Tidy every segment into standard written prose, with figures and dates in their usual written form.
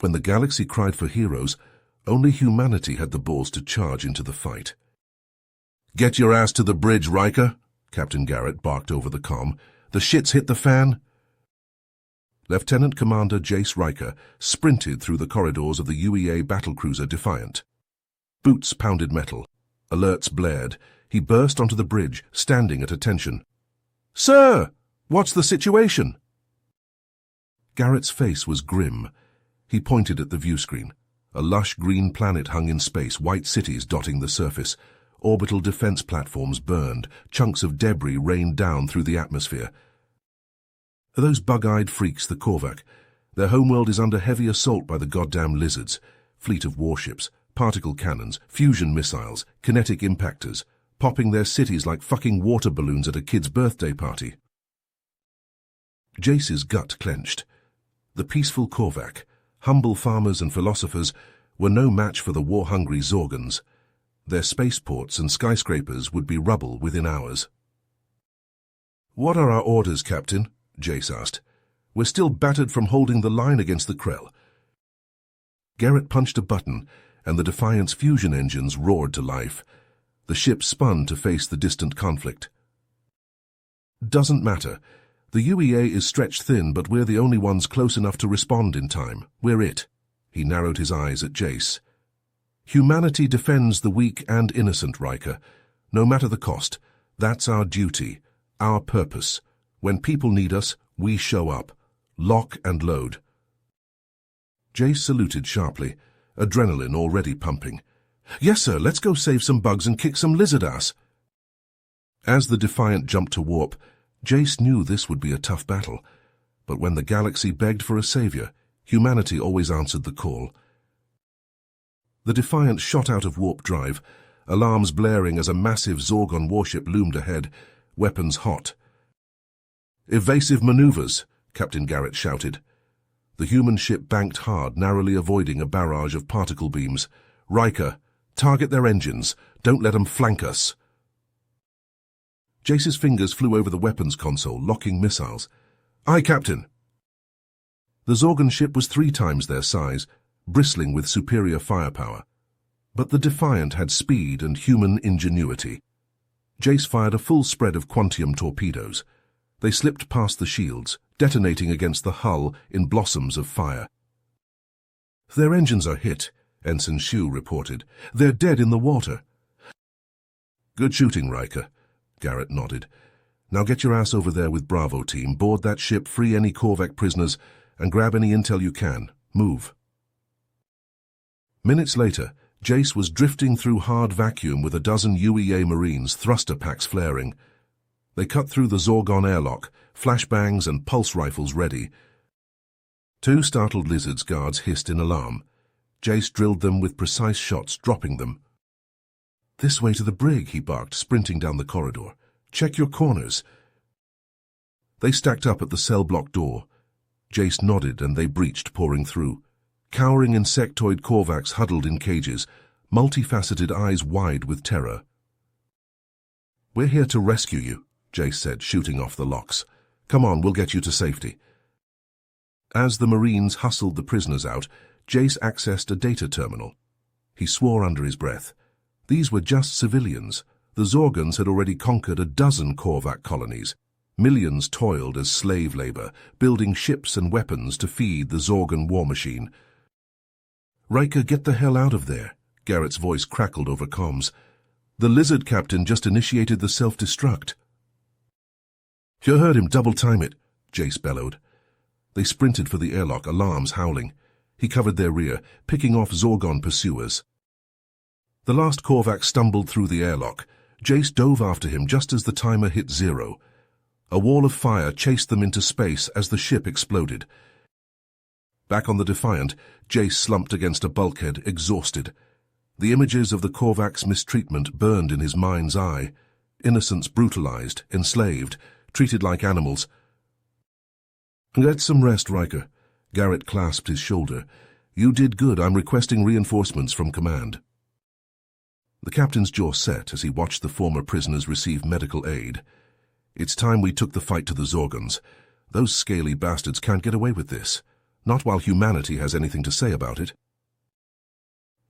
When the galaxy cried for heroes, only humanity had the balls to charge into the fight. "Get your ass to the bridge, Riker," Captain Garrett barked over the comm. "The shit's hit the fan." Lieutenant Commander Jace Riker sprinted through the corridors of the UEA battlecruiser Defiant. Boots pounded metal. Alerts blared. He burst onto the bridge, standing at attention. "Sir! What's the situation?" Garrett's face was grim. He pointed at the viewscreen. A lush green planet hung in space, white cities dotting the surface. Orbital defense platforms burned. Chunks of debris rained down through the atmosphere. "Those bug-eyed freaks, the Korvac. Their homeworld is under heavy assault by the goddamn lizards. Fleet of warships, particle cannons, fusion missiles, kinetic impactors, popping their cities like fucking water balloons at a kid's birthday party." Jace's gut clenched. The peaceful Korvac, humble farmers and philosophers, were no match for the war-hungry Zorgans. Their spaceports and skyscrapers would be rubble within hours. "What are our orders, Captain?" Jace asked. "We're still battered from holding the line against the Krell." Garrett punched a button, and the Defiant's fusion engines roared to life. The ship spun to face the distant conflict. "Doesn't matter. The UEA is stretched thin, but we're the only ones close enough to respond in time. We're it." He narrowed his eyes at Jace. "Humanity defends the weak and innocent, Riker. No matter the cost. That's our duty, our purpose. When people need us, we show up. Lock and load." Jace saluted sharply, adrenaline already pumping. "Yes, sir, let's go save some bugs and kick some lizard ass." As the Defiant jumped to warp, Jace knew this would be a tough battle. But when the galaxy begged for a savior, humanity always answered the call. The Defiant shot out of warp drive, alarms blaring as a massive Zorgon warship loomed ahead, weapons hot. "Evasive maneuvers," Captain Garrett shouted. The human ship banked hard, narrowly avoiding a barrage of particle beams. "Riker, target their engines. Don't let them flank us." Jace's fingers flew over the weapons console, locking missiles. "Aye, Captain." The Zorgon ship was 3 times their size, bristling with superior firepower. But the Defiant had speed and human ingenuity. Jace fired a full spread of quantium torpedoes. They slipped past the shields, detonating against the hull in blossoms of fire. "Their engines are hit," Ensign Shu reported. "They're dead in the water." "Good shooting, Riker," Garrett nodded. "Now get your ass over there with Bravo team, board that ship, free any Korvac prisoners, and grab any intel you can. Move." Minutes later, Jace was drifting through hard vacuum with a dozen UEA Marines, thruster packs flaring. They cut through the Zorgon airlock, flashbangs and pulse rifles ready. 2 startled lizards guards hissed in alarm. Jace drilled them with precise shots, dropping them. "This way to the brig," he barked, sprinting down the corridor. "Check your corners." They stacked up at the cell block door. Jace nodded and they breached, pouring through. Cowering insectoid Korvacs huddled in cages, multifaceted eyes wide with terror. "We're here to rescue you," Jace said, shooting off the locks. "Come on, we'll get you to safety." As the Marines hustled the prisoners out, Jace accessed a data terminal. He swore under his breath. These were just civilians. The Zorgans had already conquered a dozen Korvac colonies. Millions toiled as slave labor, building ships and weapons to feed the Zorgan war machine. "Riker, get the hell out of there," Garrett's voice crackled over comms. "The lizard captain just initiated the self-destruct." "You heard him, double time it," Jace bellowed. They sprinted for the airlock, alarms howling. He covered their rear, picking off Zorgon pursuers. The last Korvac stumbled through the airlock. Jace dove after him just as the timer hit 0. A wall of fire chased them into space as the ship exploded. Back on the Defiant, Jace slumped against a bulkhead, exhausted. The images of the Korvac's mistreatment burned in his mind's eye. Innocents brutalized, enslaved, treated like animals. "Get some rest, Riker." Garrett clasped his shoulder. "You did good. I'm requesting reinforcements from command." The captain's jaw set as he watched the former prisoners receive medical aid. "It's time we took the fight to the Zorgans. Those scaly bastards can't get away with this. Not while humanity has anything to say about it.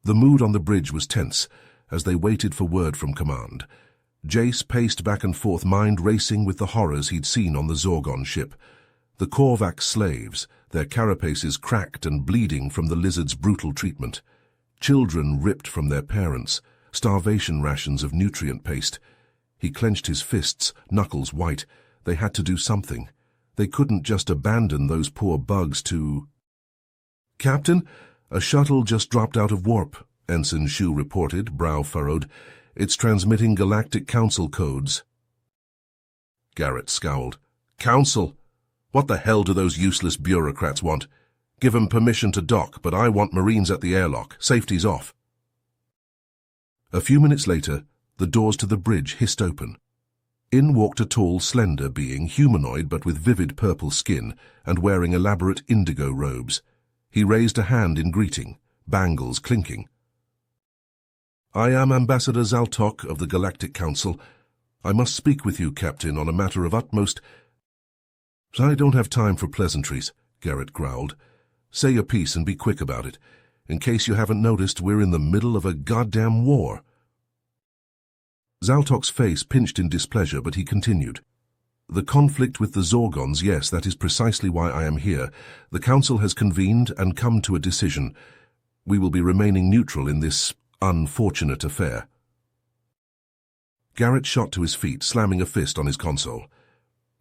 The mood on the bridge was tense as they waited for word from command. Jace paced back and forth, mind racing with the horrors he'd seen on the Zorgon ship. The Korvax slaves, their carapaces cracked and bleeding from the lizard's brutal treatment. Children ripped from their parents, starvation rations of nutrient paste. He clenched his fists, knuckles white. They had to do something. They couldn't just abandon those poor bugs to... "Captain, a shuttle just dropped out of warp," Ensign Shu reported, brow furrowed. "It's transmitting Galactic Council codes." Garrett scowled. "Council? What the hell do those useless bureaucrats want? Give 'em permission to dock, but I want Marines at the airlock. Safety's off." A few minutes later, the doors to the bridge hissed open. In walked a tall, slender being, humanoid but with vivid purple skin and wearing elaborate indigo robes. He raised a hand in greeting, bangles clinking. "I am Ambassador Zaltok of the Galactic Council. I must speak with you, Captain, on a matter of utmost—" "I don't have time for pleasantries," Garrett growled. "Say your piece and be quick about it. In case you haven't noticed, we're in the middle of a goddamn war." Zaltok's face pinched in displeasure, but he continued. "The conflict with the Zorgons, yes, that is precisely why I am here. The Council has convened and come to a decision. We will be remaining neutral in this unfortunate affair." Garrett shot to his feet, slamming a fist on his console.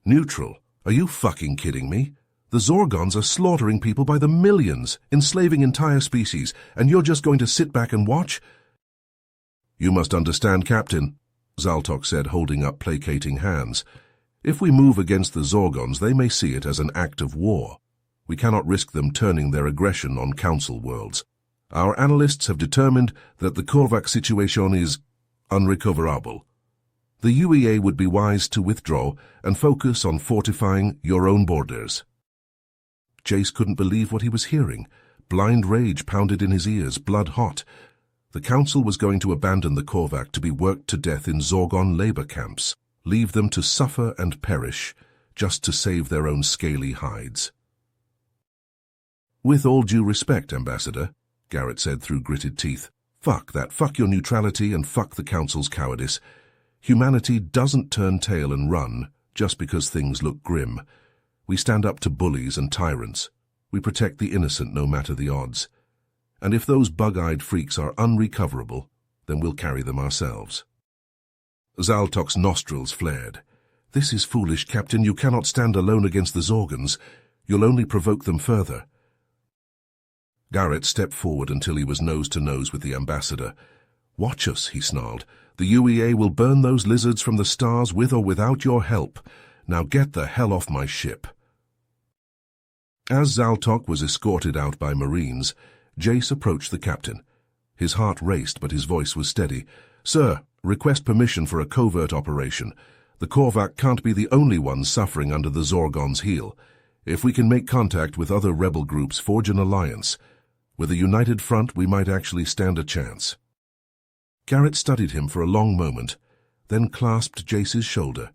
"Neutral? Are you fucking kidding me? The Zorgons are slaughtering people by the millions, enslaving entire species, and you're just going to sit back and watch?" "You must understand, Captain," Zaltok said, holding up placating hands. "If we move against the Zorgons, they may see it as an act of war. We cannot risk them turning their aggression on Council worlds. Our analysts have determined that the Korvax situation is unrecoverable. The UEA would be wise to withdraw and focus on fortifying your own borders." Jace couldn't believe what he was hearing. Blind rage pounded in his ears, blood hot. The Council was going to abandon the Korvac to be worked to death in Zorgon labor camps, leave them to suffer and perish, just to save their own scaly hides. "With all due respect, Ambassador," Garrett said through gritted teeth, "fuck that, fuck your neutrality and fuck the Council's cowardice. Humanity doesn't turn tail and run just because things look grim. We stand up to bullies and tyrants. We protect the innocent no matter the odds. And if those bug-eyed freaks are unrecoverable, then we'll carry them ourselves." Zaltok's nostrils flared. "This is foolish, Captain. You cannot stand alone against the Zorgons. You'll only provoke them further." Garrett stepped forward until he was nose to nose with the ambassador. "Watch us," he snarled. "The UEA will burn those lizards from the stars with or without your help. Now get the hell off my ship." As Zaltok was escorted out by Marines, Jace approached the captain. His heart raced, but his voice was steady. "Sir, request permission for a covert operation. The Korvac can't be the only ones suffering under the Zorgon's heel. If we can make contact with other rebel groups, forge an alliance. With a united front, we might actually stand a chance." Garrett studied him for a long moment, then clasped Jace's shoulder.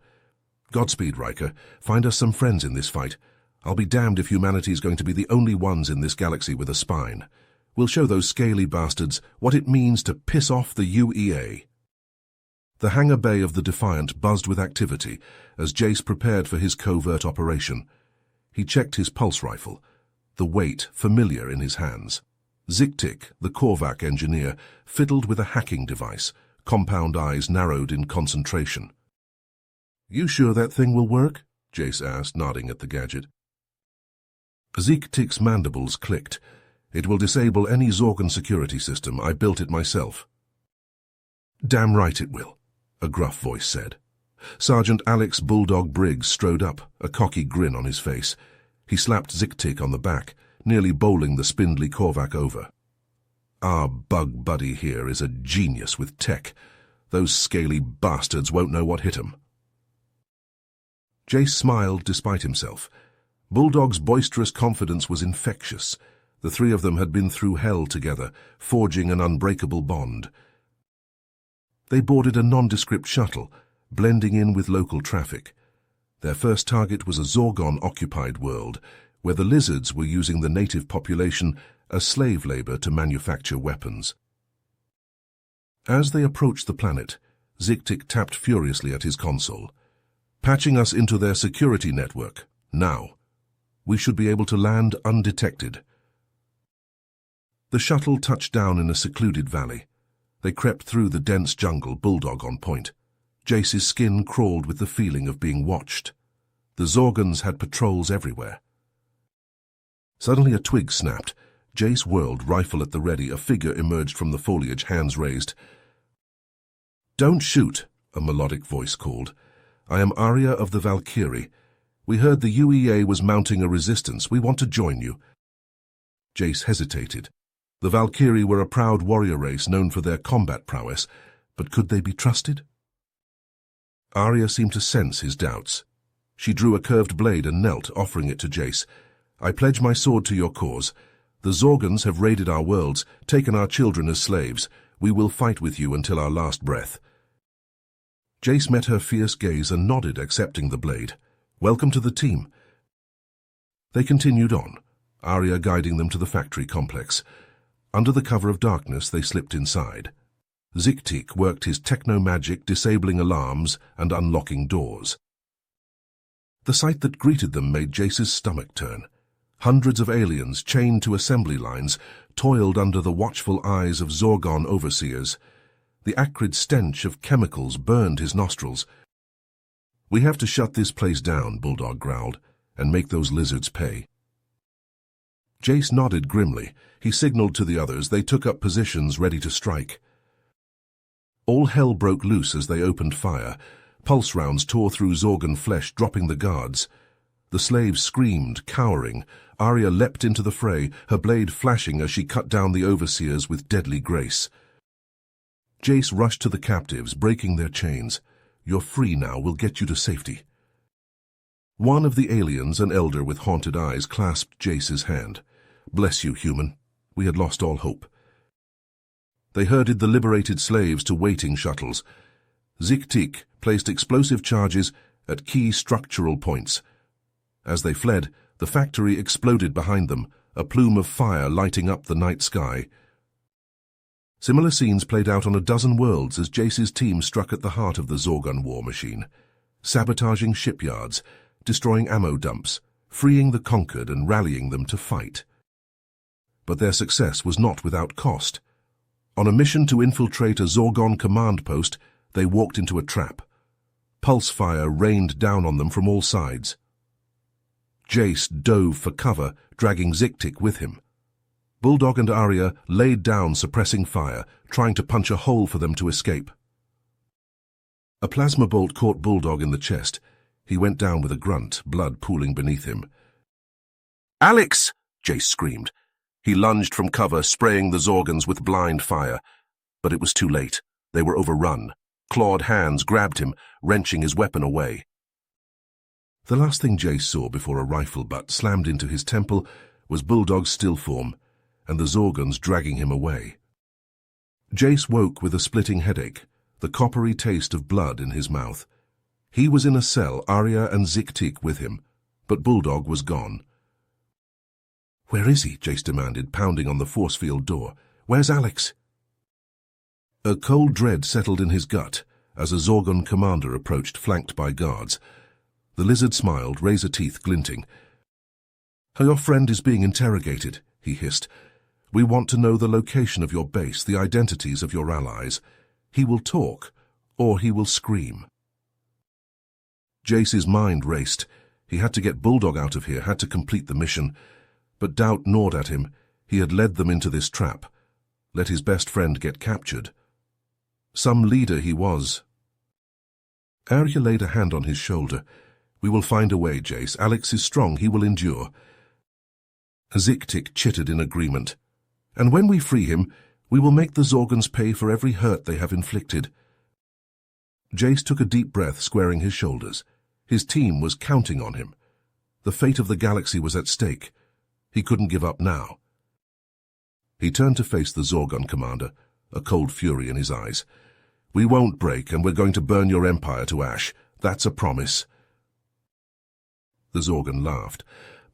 "Godspeed, Riker. Find us some friends in this fight. I'll be damned if humanity's going to be the only ones in this galaxy with a spine. We'll show those scaly bastards what it means to piss off the UEA." The hangar bay of the Defiant buzzed with activity as Jace prepared for his covert operation. He checked his pulse rifle, the weight familiar in his hands. Ziktik, the Korvac engineer, fiddled with a hacking device, compound eyes narrowed in concentration. "You sure that thing will work?" Jace asked, nodding at the gadget. Ziktik's mandibles clicked. "It will disable any Zorgon security system. I built it myself." "Damn right it will," a gruff voice said. Sergeant Alex Bulldog Briggs strode up, a cocky grin on his face. He slapped Ziktik on the back, nearly bowling the spindly Korvac over. "Our bug buddy here is a genius with tech. Those scaly bastards won't know what hit 'em." Jace smiled despite himself. Bulldog's boisterous confidence was infectious. The three of them had been through hell together, forging an unbreakable bond. They boarded a nondescript shuttle, blending in with local traffic. Their first target was a Zorgon-occupied world, where the lizards were using the native population as slave labor to manufacture weapons. As they approached the planet, Zik-Tik tapped furiously at his console. "Patching us into their security network, now. We should be able to land undetected." The shuttle touched down in a secluded valley. They crept through the dense jungle, Bulldog on point. Jace's skin crawled with the feeling of being watched. The Zorgons had patrols everywhere. Suddenly a twig snapped. Jace whirled, rifle at the ready. A figure emerged from the foliage, hands raised. "Don't shoot," a melodic voice called. "I am Arya of the Valkyrie. We heard the UEA was mounting a resistance. We want to join you." Jace hesitated. The Valkyrie were a proud warrior race known for their combat prowess, but could they be trusted? Arya seemed to sense his doubts. She drew a curved blade and knelt, offering it to Jace. "I pledge my sword to your cause. The Zorgons have raided our worlds, taken our children as slaves. We will fight with you until our last breath." Jace met her fierce gaze and nodded, accepting the blade. "Welcome to the team." They continued on, Arya guiding them to the factory complex. Under the cover of darkness, they slipped inside. Zik-Tik worked his techno-magic, disabling alarms and unlocking doors. The sight that greeted them made Jace's stomach turn. Hundreds of aliens, chained to assembly lines, toiled under the watchful eyes of Zorgon overseers. The acrid stench of chemicals burned his nostrils. "We have to shut this place down," Bulldog growled, "and make those lizards pay." Jace nodded grimly. He signaled to the others. They took up positions, ready to strike. All hell broke loose as they opened fire. Pulse rounds tore through Zorgon flesh, dropping the guards. The slaves screamed, cowering. Arya leapt into the fray, her blade flashing as she cut down the overseers with deadly grace. Jace rushed to the captives, breaking their chains. "You're free now. We'll get you to safety." One of the aliens, an elder with haunted eyes, clasped Jace's hand. "Bless you, human. We had lost all hope." They herded the liberated slaves to waiting shuttles. Zik-Tik placed explosive charges at key structural points. As they fled, the factory exploded behind them, a plume of fire lighting up the night sky. Similar scenes played out on a dozen worlds as Jace's team struck at the heart of the Zorgon war machine, sabotaging shipyards, destroying ammo dumps, freeing the conquered and rallying them to fight. But their success was not without cost. On a mission to infiltrate a Zorgon command post, they walked into a trap. Pulse fire rained down on them from all sides. Jace dove for cover, dragging Zik-Tik with him. Bulldog and Arya laid down, suppressing fire, trying to punch a hole for them to escape. A plasma bolt caught Bulldog in the chest. He went down with a grunt, blood pooling beneath him. "Alex!" Jace screamed. He lunged from cover, spraying the Zorgons with blind fire. But it was too late. They were overrun. Clawed hands grabbed him, wrenching his weapon away. The last thing Jace saw before a rifle butt slammed into his temple was Bulldog's still form, and the Zorgons dragging him away. Jace woke with a splitting headache, the coppery taste of blood in his mouth. He was in a cell, Arya and Zik-Tik with him, but Bulldog was gone. "Where is he?" Jace demanded, pounding on the force field door. "Where's Alex?" A cold dread settled in his gut as a Zorgon commander approached, flanked by guards. The lizard smiled, razor teeth glinting. "Your friend is being interrogated," he hissed. "We want to know the location of your base, the identities of your allies. He will talk, or he will scream." Jace's mind raced. He had to get Bulldog out of here, had to complete the mission. But doubt gnawed at him. He had led them into this trap. Let his best friend get captured. Some leader he was. Arya laid a hand on his shoulder. "We will find a way, Jace. Alex is strong. He will endure." Zik-Tik chittered in agreement. "And when we free him, we will make the Zorgons pay for every hurt they have inflicted." Jace took a deep breath, squaring his shoulders. His team was counting on him. The fate of the galaxy was at stake. He couldn't give up now. He turned to face the Zorgon commander, a cold fury in his eyes. "We won't break, and we're going to burn your empire to ash. That's a promise." The Zorgon laughed.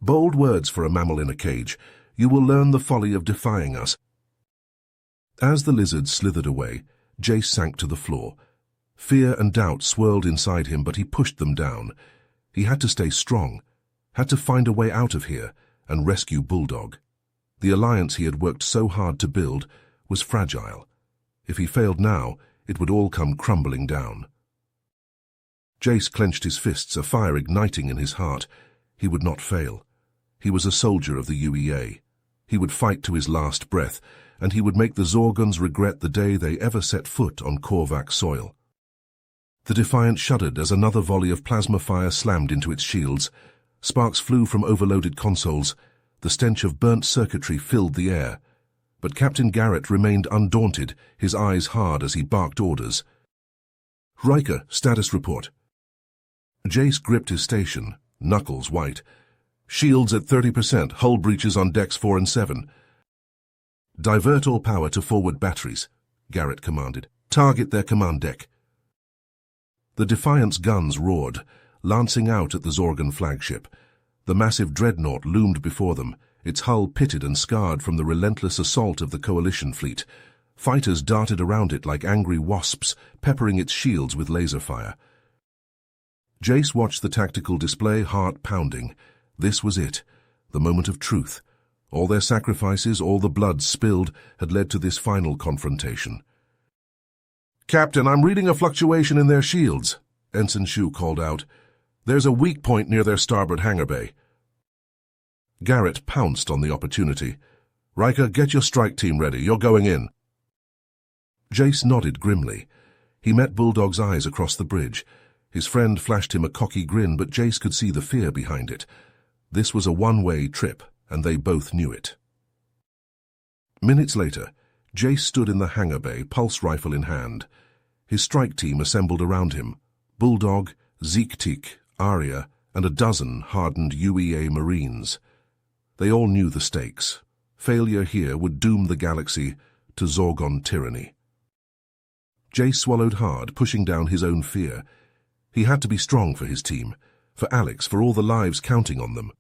Bold words for a mammal in a cage. You will learn the folly of defying us. As the lizards slithered away, Jace sank to the floor. Fear and doubt swirled inside him, but he pushed them down. He had to stay strong, had to find a way out of here and rescue Bulldog. The alliance he had worked so hard to build was fragile. If he failed now, it would all come crumbling down. Jace clenched his fists, a fire igniting in his heart. He would not fail. He was a soldier of the UEA. He would fight to his last breath, and he would make the Zorgons regret the day they ever set foot on Korvax soil. The Defiant shuddered as another volley of plasma fire slammed into its shields. Sparks flew from overloaded consoles. The stench of burnt circuitry filled the air. But Captain Garrett remained undaunted, his eyes hard as he barked orders. Riker, status report. Jace gripped his station, knuckles white. Shields at 30%, hull breaches on decks 4 and 7. Divert all power to forward batteries, Garrett commanded. Target their command deck. The Defiant's guns roared, lancing out at the Zorgon flagship. The massive dreadnought loomed before them, its hull pitted and scarred from the relentless assault of the Coalition fleet. Fighters darted around it like angry wasps, peppering its shields with laser fire. Jace watched the tactical display, heart pounding. This was it, the moment of truth. All their sacrifices, all the blood spilled, had led to this final confrontation. "Captain, I'm reading a fluctuation in their shields," Ensign Shu called out. "There's a weak point near their starboard hangar bay." Garrett pounced on the opportunity. "Riker, get your strike team ready. You're going in." Jace nodded grimly. He met Bulldog's eyes across the bridge. His friend flashed him a cocky grin, but Jace could see the fear behind it. This was a one-way trip, and they both knew it. Minutes later, Jace stood in the hangar bay, pulse rifle in hand. His strike team assembled around him. Bulldog, Zeek-Teek, Arya, and a dozen hardened UEA Marines. They all knew the stakes. Failure here would doom the galaxy to Zorgon tyranny. Jace swallowed hard, pushing down his own fear. He had to be strong for his team, for Alex, for all the lives counting on them.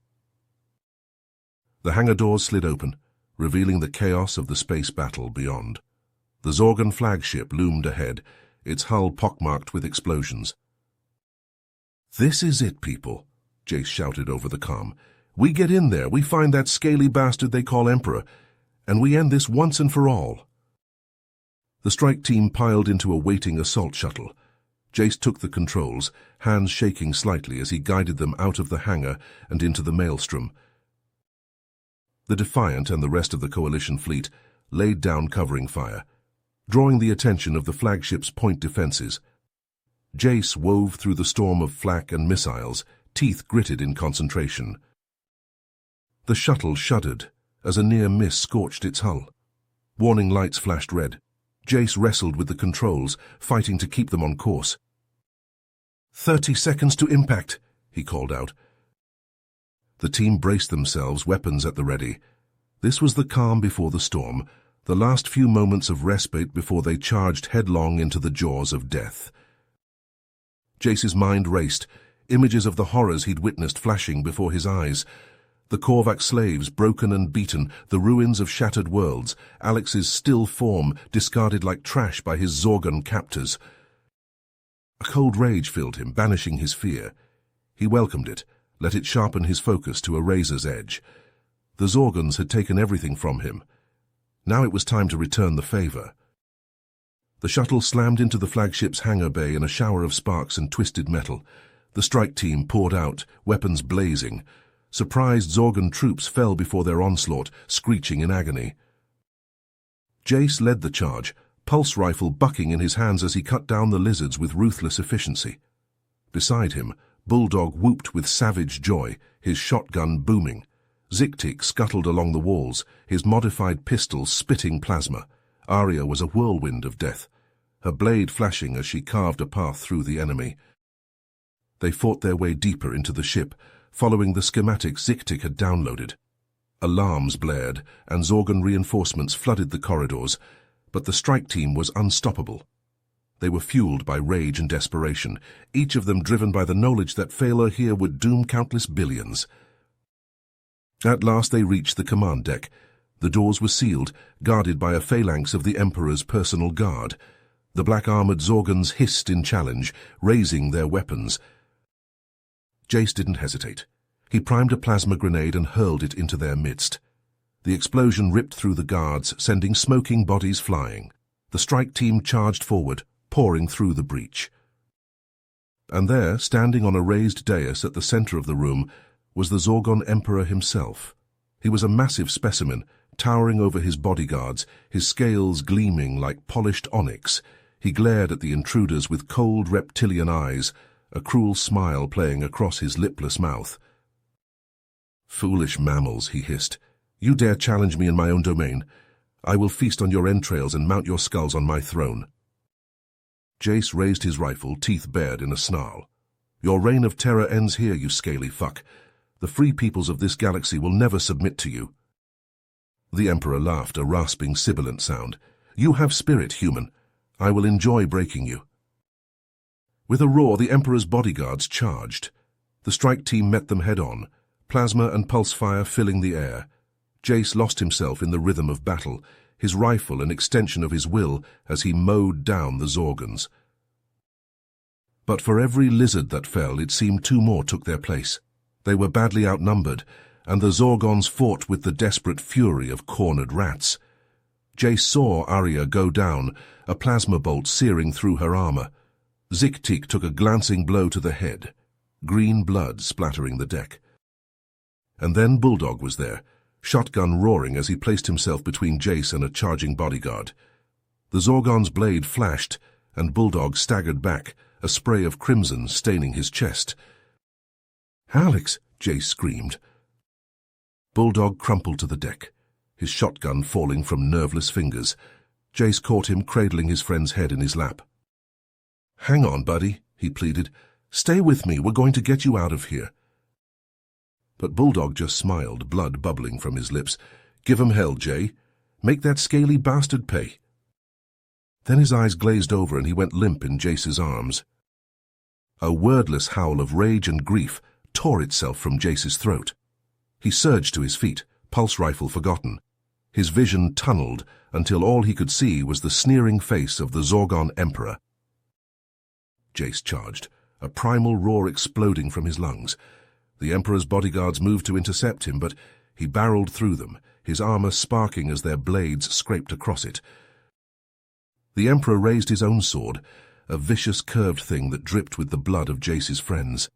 The hangar doors slid open, revealing the chaos of the space battle beyond. The Zorgon flagship loomed ahead, its hull pockmarked with explosions. "This is it, people," Jace shouted over the comm. "We get in there, we find that scaly bastard they call Emperor, and we end this once and for all." The strike team piled into a waiting assault shuttle. Jace took the controls, hands shaking slightly as he guided them out of the hangar and into the maelstrom. The Defiant and the rest of the Coalition fleet laid down covering fire, drawing the attention of the flagship's point defenses. Jace wove through the storm of flak and missiles, teeth gritted in concentration. The shuttle shuddered as a near miss scorched its hull. Warning lights flashed red. Jace wrestled with the controls, fighting to keep them on course. 30 seconds to impact," he called out. The team braced themselves, weapons at the ready. This was the calm before the storm, the last few moments of respite before they charged headlong into the jaws of death. Jace's mind raced, images of the horrors he'd witnessed flashing before his eyes. The Korvax slaves, broken and beaten, the ruins of shattered worlds, Alex's still form, discarded like trash by his Zorgon captors. A cold rage filled him, banishing his fear. He welcomed it, let it sharpen his focus to a razor's edge. The Zorgons had taken everything from him. Now it was time to return the favor. The shuttle slammed into the flagship's hangar bay in a shower of sparks and twisted metal. The strike team poured out, weapons blazing. Surprised Zorgon troops fell before their onslaught, screeching in agony. Jace led the charge, pulse rifle bucking in his hands as he cut down the lizards with ruthless efficiency. Beside him, Bulldog whooped with savage joy, his shotgun booming. Zeek-Teek scuttled along the walls, his modified pistol spitting plasma. Arya was a whirlwind of death, her blade flashing as she carved a path through the enemy. They fought their way deeper into the ship, following the schematics Zeek-Teek had downloaded. Alarms blared, and Zorgon reinforcements flooded the corridors, but the strike team was unstoppable. They were fueled by rage and desperation, each of them driven by the knowledge that failure here would doom countless billions. At last they reached the command deck. The doors were sealed, guarded by a phalanx of the Emperor's personal guard. The black-armored Zorgons hissed in challenge, raising their weapons. Jace didn't hesitate. He primed a plasma grenade and hurled it into their midst. The explosion ripped through the guards, sending smoking bodies flying. The strike team charged forward, pouring through the breach. And there, standing on a raised dais at the center of the room, was the Zorgon Emperor himself. He was a massive specimen, towering over his bodyguards, his scales gleaming like polished onyx. He glared at the intruders with cold reptilian eyes, a cruel smile playing across his lipless mouth. "Foolish mammals," he hissed. "You dare challenge me in my own domain? I will feast on your entrails and mount your skulls on my throne." Jace raised his rifle, teeth bared in a snarl. "Your reign of terror ends here, you scaly fuck. The free peoples of this galaxy will never submit to you." The Emperor laughed, a rasping, sibilant sound. "You have spirit, human. I will enjoy breaking you." With a roar, the Emperor's bodyguards charged. The strike team met them head-on, plasma and pulse fire filling the air. Jace lost himself in the rhythm of battle, his rifle an extension of his will as he mowed down the Zorgons. But for every lizard that fell, it seemed two more took their place. They were badly outnumbered, and the Zorgons fought with the desperate fury of cornered rats. Jace saw Arya go down, a plasma bolt searing through her armor. Zik-Tik took a glancing blow to the head, green blood splattering the deck. And then Bulldog was there, shotgun roaring as he placed himself between Jace and a charging bodyguard. The Zorgon's blade flashed, and Bulldog staggered back, a spray of crimson staining his chest. "Alex!" Jace screamed. Bulldog crumpled to the deck, his shotgun falling from nerveless fingers. Jace caught him, cradling his friend's head in his lap. "Hang on, buddy," he pleaded. "Stay with me, we're going to get you out of here." But Bulldog just smiled, blood bubbling from his lips. "Give 'em hell, Jay. Make that scaly bastard pay." Then his eyes glazed over and he went limp in Jace's arms. A wordless howl of rage and grief tore itself from Jace's throat. He surged to his feet, pulse rifle forgotten. His vision tunneled until all he could see was the sneering face of the Zorgon Emperor. Jace charged, a primal roar exploding from his lungs. The Emperor's bodyguards moved to intercept him, but he barreled through them, his armor sparking as their blades scraped across it. The Emperor raised his own sword, a vicious curved thing that dripped with the blood of Jace's friends.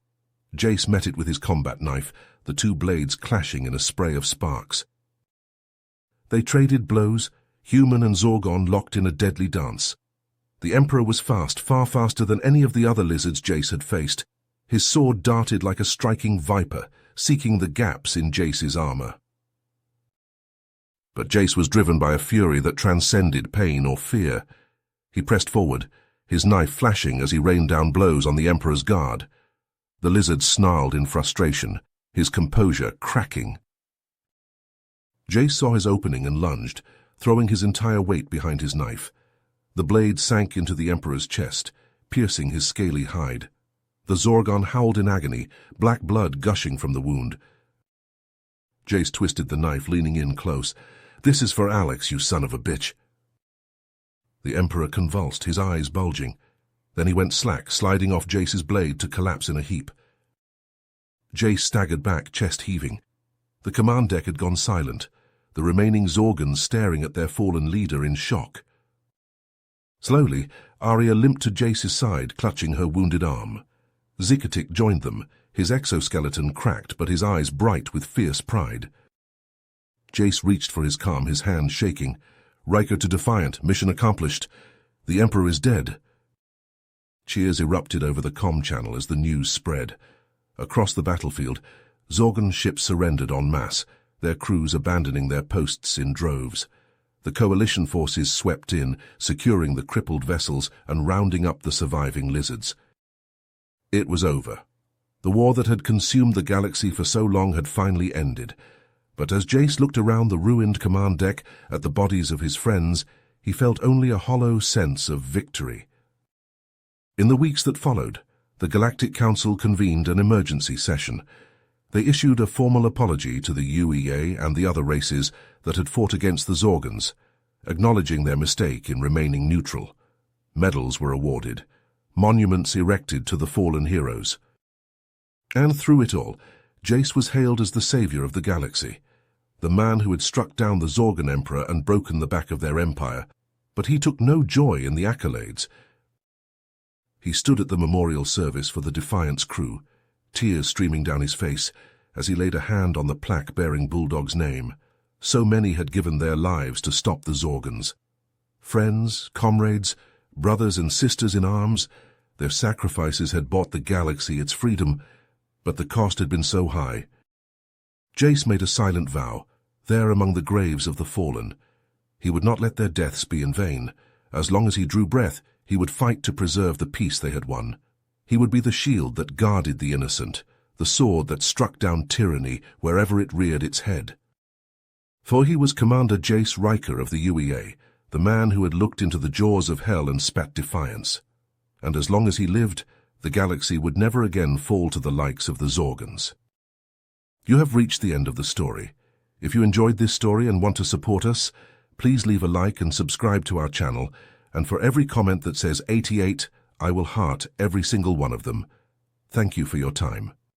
Jace met it with his combat knife, the two blades clashing in a spray of sparks. They traded blows, human and Zorgon locked in a deadly dance. The Emperor was fast, far faster than any of the other lizards Jace had faced. His sword darted like a striking viper, seeking the gaps in Jace's armor. But Jace was driven by a fury that transcended pain or fear. He pressed forward, his knife flashing as he rained down blows on the Emperor's guard. The lizard snarled in frustration, his composure cracking. Jace saw his opening and lunged, throwing his entire weight behind his knife. The blade sank into the Emperor's chest, piercing his scaly hide. The Zorgon howled in agony, black blood gushing from the wound. Jace twisted the knife, leaning in close. "This is for Alex, you son of a bitch." The Emperor convulsed, his eyes bulging. Then he went slack, sliding off Jace's blade to collapse in a heap. Jace staggered back, chest heaving. The command deck had gone silent, the remaining Zorgons staring at their fallen leader in shock. Slowly, Arya limped to Jace's side, clutching her wounded arm. Zik-Tik joined them, his exoskeleton cracked but his eyes bright with fierce pride. Jace reached for his calm, his hand shaking. "Riker to Defiant, mission accomplished. The Emperor is dead." Cheers erupted over the comm channel as the news spread. Across the battlefield, Zorgon ships surrendered en masse, their crews abandoning their posts in droves. The coalition forces swept in, securing the crippled vessels and rounding up the surviving lizards. It was over. The war that had consumed the galaxy for so long had finally ended. But as Jace looked around the ruined command deck at the bodies of his friends, he felt only a hollow sense of victory. In the weeks that followed, the Galactic Council convened an emergency session. They issued a formal apology to the UEA and the other races that had fought against the Zorgans, acknowledging their mistake in remaining neutral. Medals were awarded, monuments erected to the fallen heroes. And through it all, Jace was hailed as the savior of the galaxy, the man who had struck down the Zorgan Emperor and broken the back of their empire. But he took no joy in the accolades. He stood at the memorial service for the Defiance crew, tears streaming down his face as he laid a hand on the plaque bearing Bulldog's name. So many had given their lives to stop the Zorgans. Friends, comrades, brothers and sisters in arms, their sacrifices had bought the galaxy its freedom, but the cost had been so high. Jace made a silent vow, there among the graves of the fallen. He would not let their deaths be in vain. As long as he drew breath, he would fight to preserve the peace they had won. He would be the shield that guarded the innocent, the sword that struck down tyranny wherever it reared its head. For he was Commander Jace Riker of the UEA, the man who had looked into the jaws of hell and spat defiance. And as long as he lived, the galaxy would never again fall to the likes of the Zorgans. You have reached the end of the story. If you enjoyed this story and want to support us, please leave a like and subscribe to our channel, and for every comment that says 88, I will heart every single one of them. Thank you for your time.